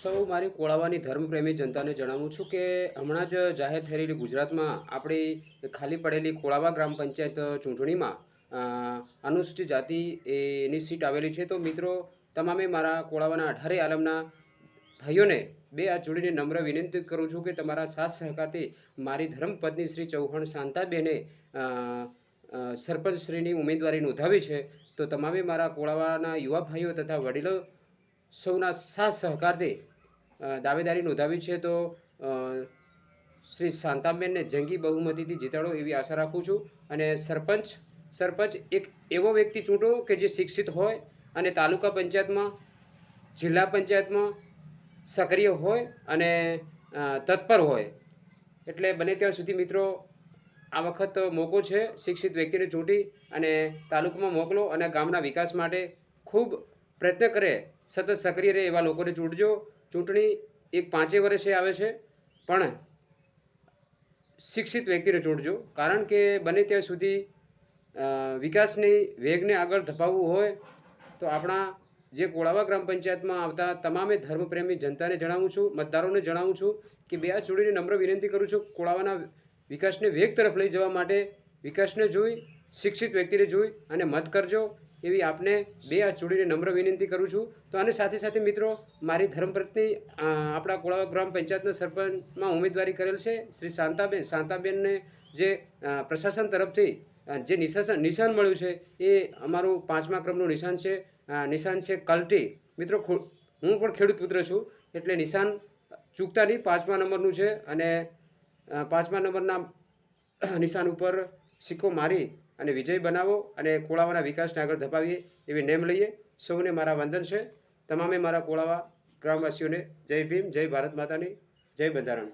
સૌ મારી કોળાવાની ધર્મપ્રેમી જનતાને જણાવું છું કે હમણાં જ જાહેર થઈ રહેલી ગુજરાતમાં આપણી ખાલી પડેલી કોળાવા ગ્રામ પંચાયત ચૂંટણીમાં અ, અનુસૂચિત જાતિ એની સીટ આવેલી છે. તો મિત્રો, તમામે મારા કોળાવાના 18 આલમના ભાઈઓને બે હાથ જોડીને નમ્ર વિનંતી કરું છું કે તમારા સાથ સહકારથી મારી ધર્મપત્ની શ્રી ચૌહાણ શાંતાબેને સરપંચશ્રીની ઉમેદવારી નોંધાવી છે. તો તમામે મારા કોળાવાના યુવા ભાઈઓ તથા વડીલો સૌના સાથ સહકારથી દાવેદારી નોંધાવી છે. તો શ્રી શાંતાબેનને જંગી બહુમતીથી જીતાડો એવી આશા રાખું છું. અને સરપંચ એક એવો વ્યક્તિ ચૂંટો કે જે શિક્ષિત હોય અને તાલુકા પંચાયતમાં, જિલ્લા પંચાયતમાં સક્રિય હોય અને તત્પર હોય. એટલે બને ત્યાં સુધી મિત્રો, આ વખત મોકો છે. શિક્ષિત વ્યક્તિને ચૂંટી અને તાલુકામાં મોકલો અને ગામના વિકાસ માટે ખૂબ પ્રયત્ન કરે, સતત સક્રિય રહે એવા લોકોને ચૂંટજો. ચૂંટણી એક 5 વર્ષે આવે છે, પણ શિક્ષિત વ્યક્તિને ચૂંટજો. કારણ કે બને ત્યાં સુધી વિકાસની વેગને આગળ ધપાવવું હોય તો આપણા જે કોળાવા ગ્રામ પંચાયતમાં આવતા તમામે ધર્મપ્રેમી જનતાને જણાવું છું, મતદારોને જણાવું છું કે બે હાથ જોડીને નમ્ર વિનંતી કરું છું, કોળાવાના વિકાસને વેગ તરફ લઈ જવા માટે વિકાસને જોઈ, શિક્ષિત વ્યક્તિને જોઈ અને મત કરજો એવી આપને બે હાથ જોડીને નમ્ર વિનંતી કરું છું. તો આની સાથે સાથે મિત્રો, મારી ધર્મપત્ની આપણા કોળાવા ગ્રામ પંચાયતના સરપંચમાં ઉમેદવારી કરેલ છે શ્રી શાંતાબેનને જે પ્રશાસન તરફથી જે નિશાન મળ્યું છે એ અમારું 5મા ક્રમનું નિશાન છે. નિશાન છે કલટી. મિત્રો, હું પણ ખેડૂત પુત્ર છું, એટલે નિશાન ચૂકતા નહીં. 5મા નંબરનું છે અને 5મા નંબરના નિશાન ઉપર સિક્કો મારી અને વિજય બનાવો અને કોળાવાના વિકાસને આગળ ધપાવીએ એવી નેમ લઈએ. સૌને મારા વંદન છે. તમામે મારા કોળાવા ગ્રામવાસીઓને જય ભીમ, જય ભારત માતાની, જય બંધારણ.